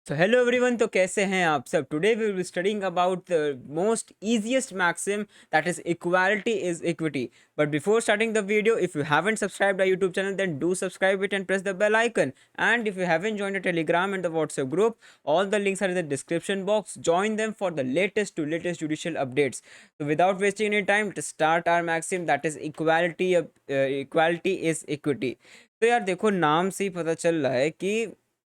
So hello everyone, तो कैसे हैं आप सब? Today we will be studying about the most easiest maxim, that is equality is equity. But before starting the video, if you haven't subscribed our YouTube channel, then do subscribe it and press the bell icon. And if you haven't joined the Telegram and the WhatsApp group, all the links are in the description box. Join them for the latest judicial updates. So without wasting any time, let's start our maxim, that is equality is equity. तो यार देखो, नाम से ही पता चल रहा है कि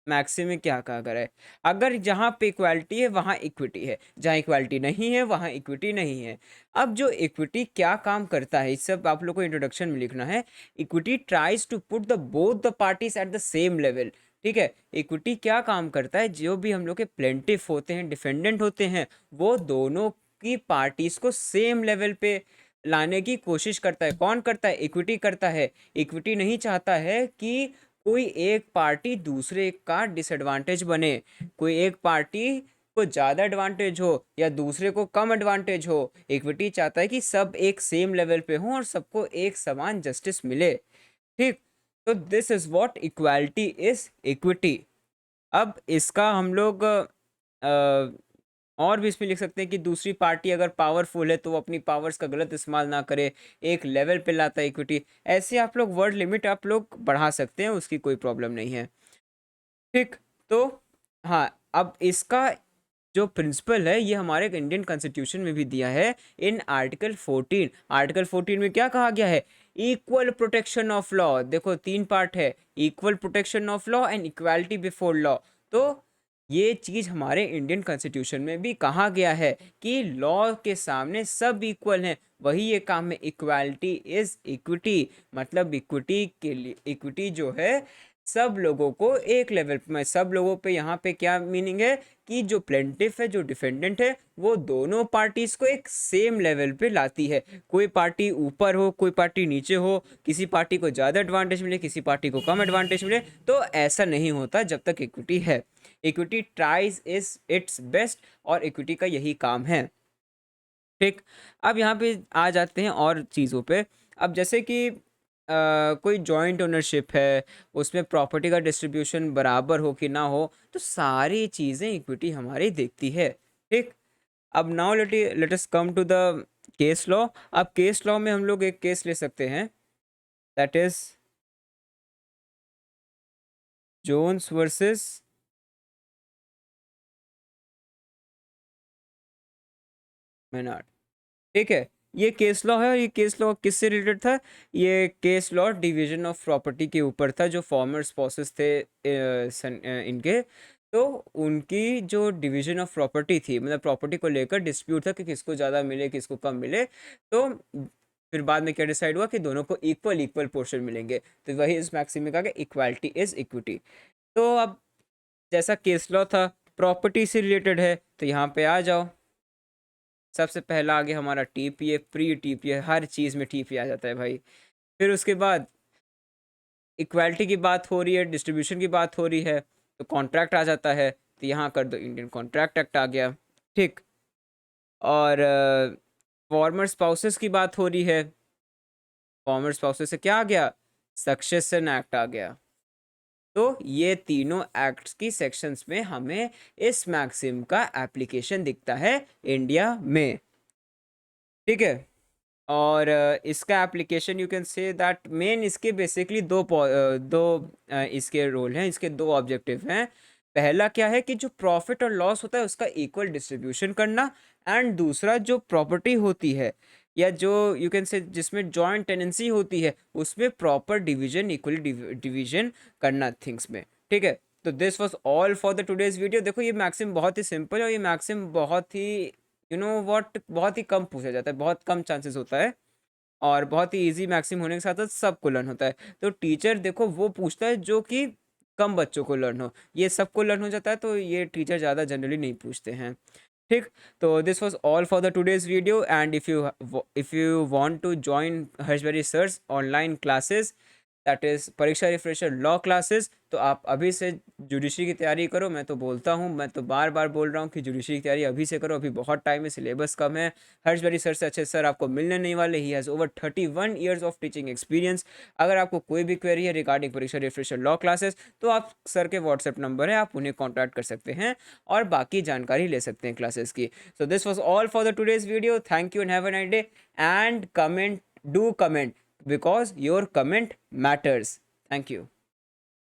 मैक्सिम में क्या कहा गया है। अगर जहाँ पे इक्वालिटी है वहाँ इक्विटी है, जहाँ इक्वालिटी नहीं है वहाँ इक्विटी नहीं है। अब जो इक्विटी क्या काम करता है, इस सब आप लोग को इंट्रोडक्शन में लिखना है। Equity tries to put the both the parties at the same level. ठीक है, इक्विटी क्या काम करता है, जो भी हम लोग के प्लेंटिफ होते हैं, डिफेंडेंट होते हैं, वो दोनों की पार्टीज को सेम लेवल पे लाने की कोशिश करता है। कौन करता है? इक्विटी करता है। इक्विटी नहीं चाहता है कि कोई एक पार्टी दूसरे का डिसएडवांटेज बने, कोई एक पार्टी को ज़्यादा एडवांटेज हो या दूसरे को कम एडवांटेज हो। इक्विटी चाहता है कि सब एक सेम लेवल पे हों और सबको एक समान जस्टिस मिले। ठीक, तो this is what equality is equity. अब इसका हम लोग और भी इसमें लिख सकते हैं कि दूसरी पार्टी अगर पावरफुल है तो वो अपनी पावर्स का गलत इस्तेमाल ना करे, एक लेवल पे लाता है इक्विटी। ऐसे आप लोग वर्ड लिमिट आप लोग बढ़ा सकते हैं, उसकी कोई प्रॉब्लम नहीं है। ठीक, तो हाँ, अब इसका जो प्रिंसिपल है ये हमारे इंडियन कॉन्स्टिट्यूशन में भी दिया है इन आर्टिकल 14। आर्टिकल 14 में क्या कहा गया है? Equal protection of law. देखो, तीन पार्ट है, equal protection of law and equality before law. तो ये चीज़ हमारे इंडियन कॉन्स्टिट्यूशन में भी कहा गया है कि लॉ के सामने सब इक्वल हैं। वही ये काम है, इक्वालिटी इज इक्विटी। मतलब इक्विटी के लिए, इक्विटी जो है सब लोगों को एक लेवल में, सब लोगों पे, यहाँ पे क्या मीनिंग है कि जो प्लेंटिफ है, जो डिफेंडेंट है, वो दोनों पार्टीज को एक सेम लेवल पे लाती है। कोई पार्टी ऊपर हो, कोई पार्टी नीचे हो, किसी पार्टी को ज़्यादा एडवांटेज मिले, किसी पार्टी को कम एडवांटेज मिले, तो ऐसा नहीं होता जब तक इक्विटी है। Equity tries is it's best और इक्विटी का यही काम है। ठीक, अब यहाँ पे आ जाते हैं और चीज़ों पे। अब जैसे कि कोई जॉइंट ओनरशिप है, उसमें प्रॉपर्टी का डिस्ट्रीब्यूशन बराबर हो कि ना हो, तो सारी चीज़ें इक्विटी हमारी देखती है। ठीक, अब now let us come to the case law. अब केस लॉ में हम लोग एक केस ले सकते हैं, that is Jones versus Maynard. ठीक है, ये केस लॉ है और ये केस लॉ किससे रिलेटेड था? ये case law division of property के ऊपर था। जो फॉर्मर स्पॉसेस थे इनके, तो उनकी जो डिवीजन ऑफ प्रॉपर्टी थी, मतलब प्रॉपर्टी को लेकर डिस्प्यूट था कि किसको ज़्यादा मिले, किसको कम मिले। तो फिर बाद में क्या डिसाइड हुआ कि दोनों को इक्वल इक्वल पोर्शन मिलेंगे। तो वही इस मैक्सिम में कहा कि इक्वालिटी इज इक्विटी। तो अब जैसा केस लॉ था, प्रॉपर्टी से रिलेटेड है, तो यहाँ पे आ जाओ। सबसे पहला आगे हमारा टीपीए, प्री टीपीए, हर चीज़ में टीपीए आ जाता है भाई। फिर उसके बाद इक्वालिटी की बात हो रही है, डिस्ट्रीब्यूशन की बात हो रही है, तो कॉन्ट्रैक्ट आ जाता है। तो यहाँ कर दो, इंडियन कॉन्ट्रैक्ट एक्ट आ गया। ठीक, और फॉर्मर स्पाउसेस की बात हो रही है, फॉर्मर स्पाउसेस से क्या आ गया? सक्सेशन एक्ट आ गया। तो ये तीनों एक्ट्स की सेक्शंस में हमें इस मैक्सिम का एप्लीकेशन दिखता है इंडिया में। ठीक है, और इसका application you can say that main इसके बेसिकली इसके रोल हैं, इसके दो ऑब्जेक्टिव हैं। पहला क्या है कि जो प्रॉफिट और लॉस होता है उसका इक्वल डिस्ट्रीब्यूशन करना, एंड दूसरा जो प्रॉपर्टी होती है या जो यू कैन से जिसमें जॉइंट टेनेंसी होती है, उसमें प्रॉपर डिवीजन, इक्वली डिवीजन करना थिंग्स में। ठीक है, तो this was all for the today's video. देखो, ये मैक्सिम बहुत ही सिंपल है और ये मैक्सिम बहुत ही बहुत ही कम पूछा जाता है, बहुत कम चांसेस होता है, और बहुत ही इजी मैक्सिम होने के साथ साथ सबको लर्न होता है। तो टीचर देखो वो पूछता है जो कि कम बच्चों को लर्न हो, ये सबको लर्न हो जाता है, तो ये टीचर ज़्यादा जनरली नहीं पूछते हैं। ठीक, तो this was all for the today's video, and if you want to join हर्षवेरी sir's online classes, that is Pariksha refresher law classes. तो आप अभी से जुडिशरी की तैयारी करो। मैं तो बोलता हूँ, मैं तो बार बार बोल रहा हूँ कि जुडिशरी की तैयारी अभी से करो, अभी बहुत टाइम है, सिलेबस कम है। हर्षवरी सर से अच्छे सर आपको मिलने नहीं वाले। He has over 31 years of teaching experience. अगर आपको कोई भी क्वेरी है रिगार्डिंग परीक्षा रिफ्रेशर लॉ क्लासेस, तो आप सर के व्हाट्सएप नंबर है, आप उन्हें कॉन्टैक्ट कर सकते हैं और बाकी जानकारी ले सकते हैं क्लासेस की। So this was all for the today's video. Thank you and have a nice day. And comment, do comment, because your comment matters. Thank you.